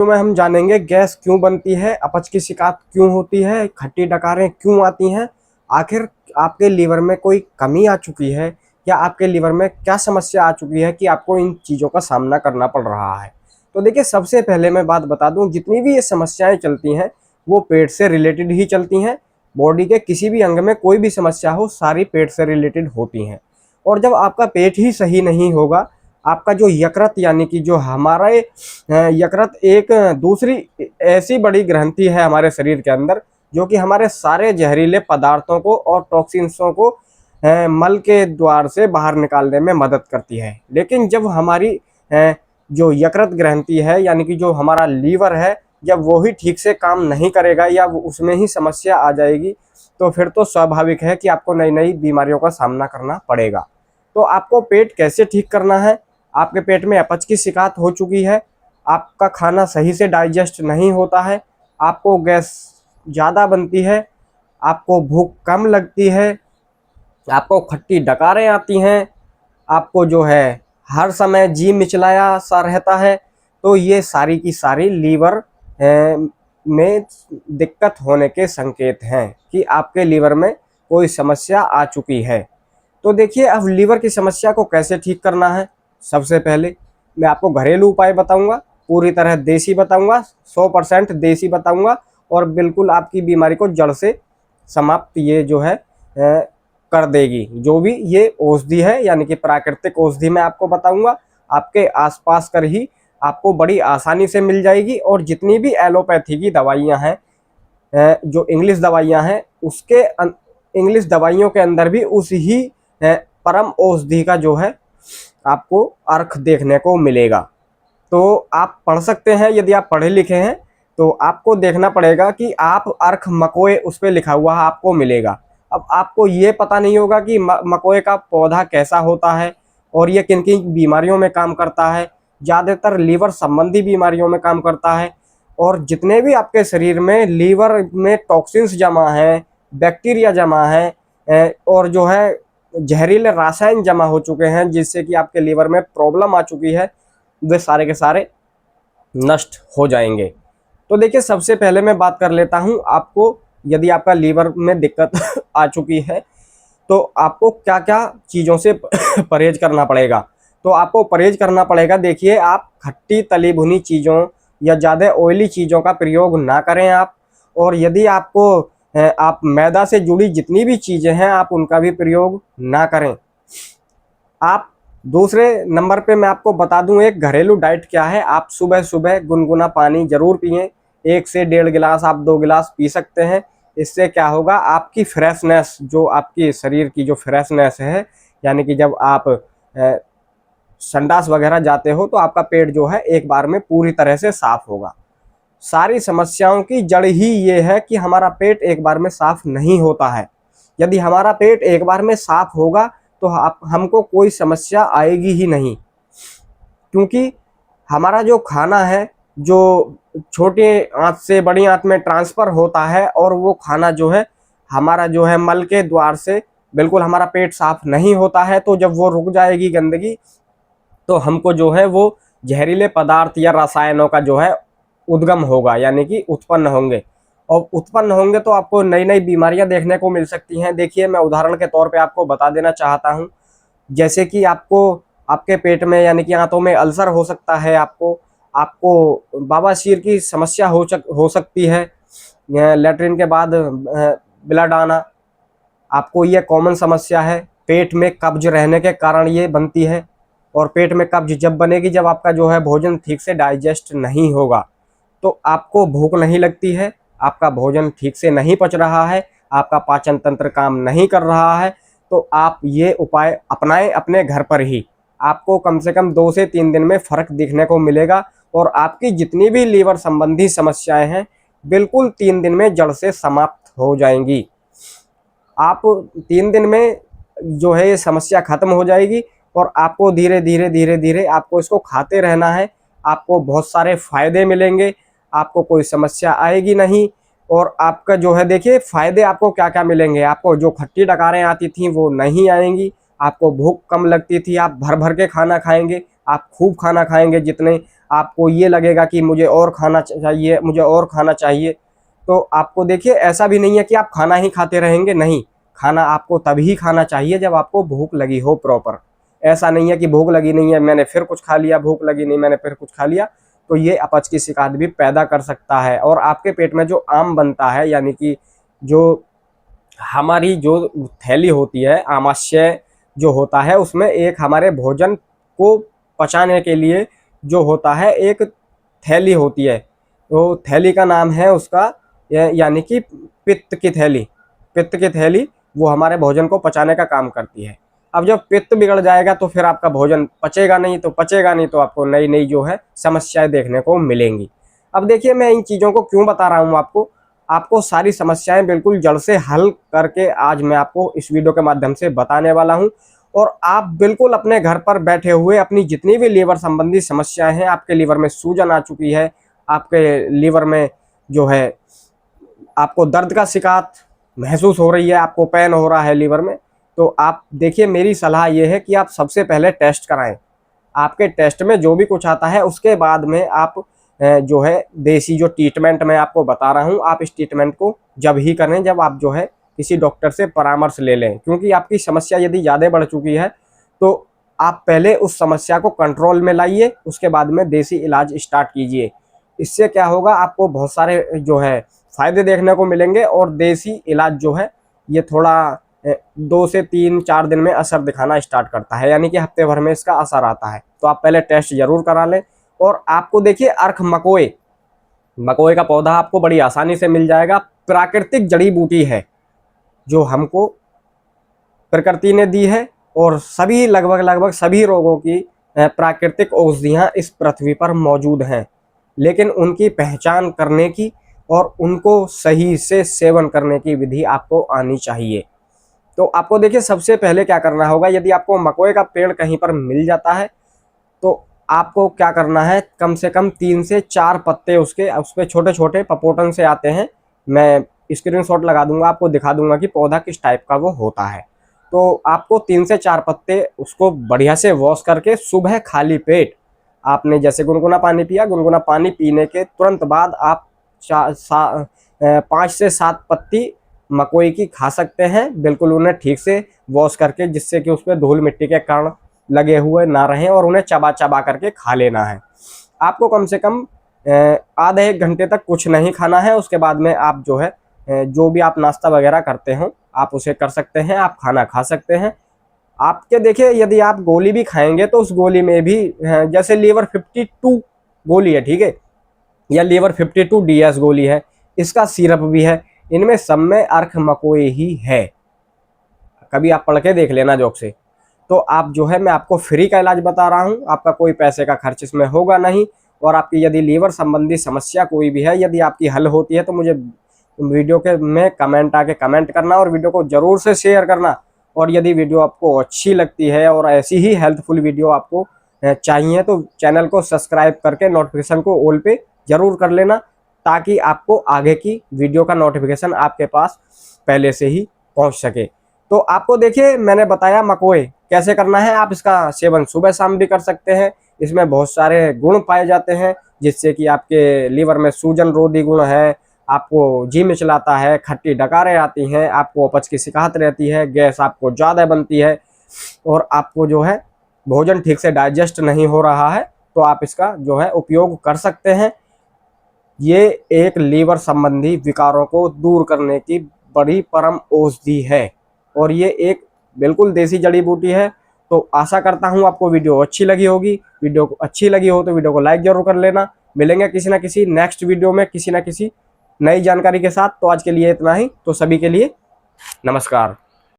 तो में हम जानेंगे गैस क्यों बनती है, अपच की शिकायत क्यों होती है, खट्टी डकारें क्यों आती हैं, आखिर आपके लीवर में कोई कमी आ चुकी है या आपके लीवर में क्या समस्या आ चुकी है कि आपको इन चीज़ों का सामना करना पड़ रहा है। तो देखिए, सबसे पहले मैं बात बता दूं, जितनी भी ये समस्याएं चलती हैं वो पेट से रिलेटेड ही चलती हैं। बॉडी के किसी भी अंग में कोई भी समस्या हो, सारी पेट से रिलेटेड होती हैं। और जब आपका पेट ही सही नहीं होगा, आपका जो यकृत यानी कि जो हमारा यकृत एक दूसरी ऐसी बड़ी ग्रंथि है हमारे शरीर के अंदर, जो कि हमारे सारे जहरीले पदार्थों को और टॉक्सिन्सों को मल के द्वार से बाहर निकालने में मदद करती है। लेकिन जब हमारी जो यकृत ग्रंथि है यानी कि जो हमारा लीवर है, जब वो ही ठीक से काम नहीं करेगा या उसमें ही समस्या आ जाएगी, तो फिर तो स्वाभाविक है कि आपको नई नई बीमारियों का सामना करना पड़ेगा। तो आपको पेट कैसे ठीक करना है? आपके पेट में अपच की शिकायत हो चुकी है, आपका खाना सही से डाइजेस्ट नहीं होता है, आपको गैस ज़्यादा बनती है, आपको भूख कम लगती है, आपको खट्टी डकारें आती हैं, आपको जो है हर समय जी मिचलाया सा रहता है, तो ये सारी की सारी लीवर में दिक्कत होने के संकेत हैं कि आपके लीवर में कोई समस्या आ चुकी है। तो देखिए, अब लीवर की समस्या को कैसे ठीक करना है। सबसे पहले मैं आपको घरेलू उपाय बताऊंगा, पूरी तरह देसी बताऊंगा, 100% देसी बताऊंगा और बिल्कुल आपकी बीमारी को जड़ से समाप्त ये जो है कर देगी। जो भी ये औषधि है यानी कि प्राकृतिक औषधि मैं आपको बताऊंगा, आपके आसपास कर ही आपको बड़ी आसानी से मिल जाएगी। और जितनी भी एलोपैथी की दवाइयाँ हैं, जो इंग्लिश दवाइयाँ हैं, उसके इंग्लिश दवाइयों के अंदर भी उस ही परम औषधि का जो है आपको अर्क देखने को मिलेगा। तो आप पढ़ सकते हैं, यदि आप पढ़े लिखे हैं तो आपको देखना पड़ेगा कि आप अर्क मकोए उस पर लिखा हुआ आपको मिलेगा। अब आपको ये पता नहीं होगा कि मकोए का पौधा कैसा होता है और ये किन किन बीमारियों में काम करता है। ज़्यादातर लीवर संबंधी बीमारियों में काम करता है। और जितने भी आपके शरीर में लीवर में टॉक्सिन्स जमा हैं, बैक्टीरिया जमा है और जो है जहरीले रासायन जमा हो चुके हैं, जिससे कि आपके लीवर में प्रॉब्लम आ चुकी है, वे सारे के सारे नष्ट हो जाएंगे। तो देखिए, सबसे पहले मैं बात कर लेता हूं, आपको यदि आपका लीवर में दिक्कत आ चुकी है तो आपको क्या क्या चीज़ों से परहेज करना पड़ेगा। तो आपको परहेज करना पड़ेगा, देखिए, आप खट्टी तली भुनी चीज़ों या ज़्यादा ऑयली चीज़ों का प्रयोग ना करें आप। और यदि आपको आप मैदा से जुड़ी जितनी भी चीज़ें हैं आप उनका भी प्रयोग ना करें। आप दूसरे नंबर पे मैं आपको बता दूं एक घरेलू डाइट क्या है। आप सुबह सुबह गुनगुना पानी जरूर पिएं, 1 से 1.5 गिलास आप 2 गिलास पी सकते हैं। इससे क्या होगा, आपकी फ्रेशनेस, जो आपकी शरीर की जो फ्रेशनेस है, यानी कि जब आप संडास वगैरह जाते हो तो आपका पेट जो है एक बार में पूरी तरह से साफ होगा। सारी समस्याओं की जड़ ही ये है कि हमारा पेट एक बार में साफ नहीं होता है। यदि हमारा पेट एक बार में साफ होगा तो हमको कोई समस्या आएगी ही नहीं, क्योंकि हमारा जो खाना है जो छोटी आंत से बड़ी आंत में ट्रांसफ़र होता है और वो खाना जो है हमारा जो है मल के द्वार से बिल्कुल हमारा पेट साफ नहीं होता है। तो जब वो रुक जाएगी गंदगी, तो हमको जो है वो जहरीले पदार्थ या रसायनों का जो है उद्गम होगा, यानी कि उत्पन्न होंगे। और उत्पन्न होंगे तो आपको नई नई बीमारियां देखने को मिल सकती हैं। देखिए, मैं उदाहरण के तौर पे आपको बता देना चाहता हूं, जैसे कि आपको आपके पेट में यानी कि आंतों में अल्सर हो सकता है, आपको आपको बवासीर की समस्या हो सकती है, लेटरिन के बाद ब्लड आना, आपको ये कॉमन समस्या है। पेट में कब्ज रहने के कारण ये बनती है। और पेट में कब्ज जब बनेगी, जब आपका जो है भोजन ठीक से डाइजेस्ट नहीं होगा, तो आपको भूख नहीं लगती है, आपका भोजन ठीक से नहीं पच रहा है, आपका पाचन तंत्र काम नहीं कर रहा है। तो आप ये उपाय अपनाएं अपने घर पर ही, आपको कम से कम 2 से 3 दिन में फ़र्क दिखने को मिलेगा। और आपकी जितनी भी लीवर संबंधी समस्याएं हैं बिल्कुल 3 दिन में जड़ से समाप्त हो जाएंगी। आप 3 दिन में जो है ये समस्या खत्म हो जाएगी और आपको धीरे धीरे धीरे धीरे आपको इसको खाते रहना है। आपको बहुत सारे फ़ायदे मिलेंगे, आपको कोई समस्या आएगी नहीं। और आपका जो है, देखिए, फ़ायदे आपको क्या क्या मिलेंगे। आपको जो खट्टी डकारें आती थी वो नहीं आएंगी, आपको भूख कम लगती थी, आप भर भर के खाना खाएंगे, आप खूब खाना खाएंगे, जितने आपको ये लगेगा कि मुझे और खाना चाहिए, मुझे और खाना चाहिए। तो आपको देखिए ऐसा भी नहीं है कि आप खाना ही खाते रहेंगे, नहीं, खाना आपको तभी खाना चाहिए जब आपको भूख लगी हो प्रॉपर। ऐसा नहीं है कि भूख लगी नहीं है मैंने फिर कुछ खा लिया, भूख लगी नहीं मैंने फिर कुछ खा लिया, तो ये अपच की शिकायत भी पैदा कर सकता है। और आपके पेट में जो आम बनता है, यानी कि जो हमारी जो थैली होती है, आमाशय जो होता है, उसमें एक हमारे भोजन को पचाने के लिए जो होता है एक थैली होती है, तो थैली का नाम है उसका यानी कि पित्त की थैली। पित्त की थैली वो हमारे भोजन को पचाने का काम करती है। अब जब पित्त बिगड़ जाएगा तो फिर आपका भोजन पचेगा नहीं, तो पचेगा नहीं तो आपको नई नई जो है समस्याएं देखने को मिलेंगी। अब देखिए मैं इन चीज़ों को क्यों बता रहा हूँ आपको, आपको सारी समस्याएं बिल्कुल जड़ से हल करके आज मैं आपको इस वीडियो के माध्यम से बताने वाला हूं। और आप बिल्कुल अपने घर पर बैठे हुए अपनी जितनी भी लीवर संबंधी समस्याएं हैं, आपके लीवर में सूजन आ चुकी है, आपके लीवर में जो है आपको दर्द का शिकायत महसूस हो रही है, आपको पेन हो रहा है लीवर में, तो आप देखिए मेरी सलाह ये है कि आप सबसे पहले टेस्ट कराएं। आपके टेस्ट में जो भी कुछ आता है उसके बाद में आप जो है देसी जो ट्रीटमेंट मैं आपको बता रहा हूँ, आप इस ट्रीटमेंट को जब ही करें जब आप जो है किसी डॉक्टर से परामर्श ले लें। क्योंकि आपकी समस्या यदि ज़्यादा बढ़ चुकी है तो आप पहले उस समस्या को कंट्रोल में लाइए, उसके बाद में देसी इलाज स्टार्ट कीजिए। इससे क्या होगा, आपको बहुत सारे जो है फायदे देखने को मिलेंगे। और देसी इलाज जो है ये थोड़ा 2 से 3-4 दिन में असर दिखाना स्टार्ट करता है, यानी कि हफ्ते भर में इसका असर आता है। तो आप पहले टेस्ट जरूर करा लें। और आपको देखिए अर्क मकोए, मकोए का पौधा आपको बड़ी आसानी से मिल जाएगा। प्राकृतिक जड़ी बूटी है जो हमको प्रकृति ने दी है, और सभी लगभग सभी रोगों की प्राकृतिक औषधियाँ इस पृथ्वी पर मौजूद हैं। लेकिन उनकी पहचान करने की और उनको सही से सेवन करने की विधि आपको आनी चाहिए। तो आपको देखिए सबसे पहले क्या करना होगा, यदि आपको मकोए का पेड़ कहीं पर मिल जाता है तो आपको क्या करना है, कम से कम 3 से 4 पत्ते उसके, उस पर छोटे छोटे पपोटन से आते हैं, मैं स्क्रीनशॉट लगा दूंगा, आपको दिखा दूंगा कि पौधा किस टाइप का वो होता है। तो आपको 3 से 4 पत्ते उसको बढ़िया से वॉश करके सुबह खाली पेट आपने जैसे गुनगुना पानी पिया, गुनगुना पानी पीने के तुरंत बाद आप 5 से 7 पत्ती मकोई की खा सकते हैं, बिल्कुल उन्हें ठीक से वॉश करके, जिससे कि उस पर धूल मिट्टी के कण लगे हुए ना रहें, और उन्हें चबा चबा करके खा लेना है। आपको कम से कम आधे 1 घंटे तक कुछ नहीं खाना है। उसके बाद में आप जो है जो भी आप नाश्ता वगैरह करते हो आप उसे कर सकते हैं, आप खाना खा सकते हैं। आपके देखिए यदि आप गोली भी खाएंगे तो उस गोली में भी जैसे लीवर 52 गोली है, ठीक है, या लीवर 52 DS गोली है, इसका सिरप भी है, इनमें सब में अर्क मकोए ही है। कभी आप पढ़ के देख लेना जोक से। तो आप जो है मैं आपको फ्री का इलाज बता रहा हूँ, आपका कोई पैसे का खर्च इसमें होगा नहीं। और आपकी यदि लीवर संबंधी समस्या कोई भी है, यदि आपकी हल होती है तो मुझे वीडियो के में कमेंट आके कमेंट करना, और वीडियो को ज़रूर से शेयर करना। और यदि वीडियो आपको अच्छी लगती है और ऐसी ही हेल्पफुल वीडियो आपको चाहिए तो चैनल को सब्सक्राइब करके नोटिफिकेशन को ऑल पे ज़रूर कर लेना, ताकि आपको आगे की वीडियो का नोटिफिकेशन आपके पास पहले से ही पहुँच सके। तो आपको देखिए मैंने बताया मकोए कैसे करना है, आप इसका सेवन सुबह शाम भी कर सकते हैं। इसमें बहुत सारे गुण पाए जाते हैं, जिससे कि आपके लीवर में सूजन रोधी गुण है, आपको जी मिचलाता है, खट्टी डकारें आती हैं, आपको अपच की शिकायत रहती है, गैस आपको ज़्यादा बनती है, और आपको जो है भोजन ठीक से डाइजेस्ट नहीं हो रहा है, तो आप इसका जो है उपयोग कर सकते हैं। ये एक लीवर संबंधी विकारों को दूर करने की बड़ी परम औषधि है, और ये एक बिल्कुल देसी जड़ी बूटी है। तो आशा करता हूँ आपको वीडियो अच्छी लगी होगी। वीडियो को अच्छी लगी हो तो वीडियो को लाइक जरूर कर लेना। मिलेंगे किसी ना किसी नेक्स्ट वीडियो में किसी ना किसी नई जानकारी के साथ। तो आज के लिए इतना ही। तो सभी के लिए नमस्कार।